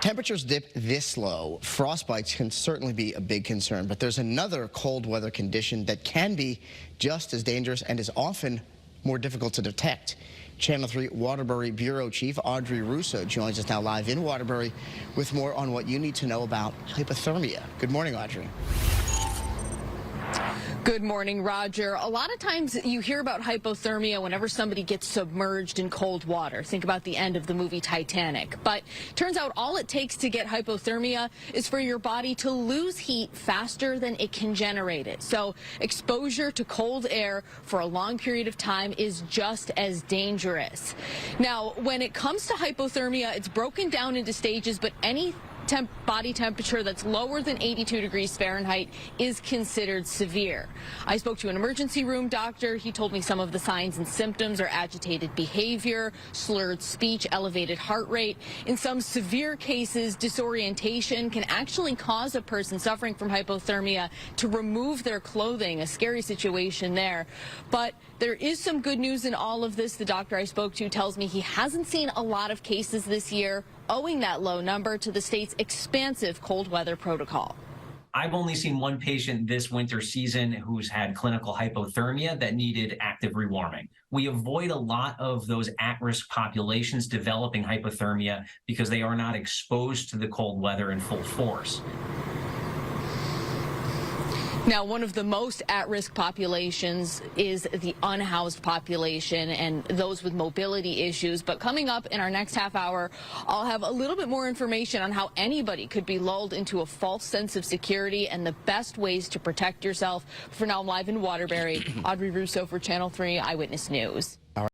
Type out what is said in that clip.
Temperatures dip this low. Frostbites can certainly be a big concern, but there's another cold weather condition that can be just as dangerous and is often more difficult to detect. Channel 3 Waterbury Bureau Chief Audrey Russo joins us now live in Waterbury with more on what you need to know about hypothermia. Good morning, Audrey. Good morning, Roger. A lot of times you hear about hypothermia whenever somebody gets submerged in cold water. Think about the end of the movie Titanic. But turns out all it takes to get hypothermia is for your body to lose heat faster than it can generate it. So exposure to cold air for a long period of time is just as dangerous. Now, when it comes to hypothermia, it's broken down into stages, but any body temperature that's lower than 82 degrees Fahrenheit is considered severe. I spoke to an emergency room doctor. He told me some of the signs and symptoms are agitated behavior, slurred speech, elevated heart rate. In some severe cases, disorientation can actually cause a person suffering from hypothermia to remove their clothing, a scary situation there. But there is some good news in all of this. The doctor I spoke to tells me he hasn't seen a lot of cases this year, owing that low number to the state's expansive cold weather protocol. I've only seen one patient this winter season who's had clinical hypothermia that needed active rewarming. We avoid a lot of those at-risk populations developing hypothermia because they are not exposed to the cold weather in full force. Now, one of the most at-risk populations is the unhoused population and those with mobility issues. But coming up in our next half hour, I'll have a little bit more information on how anybody could be lulled into a false sense of security and the best ways to protect yourself. For now, I'm live in Waterbury. Audrey Russo for Channel 3 Eyewitness News.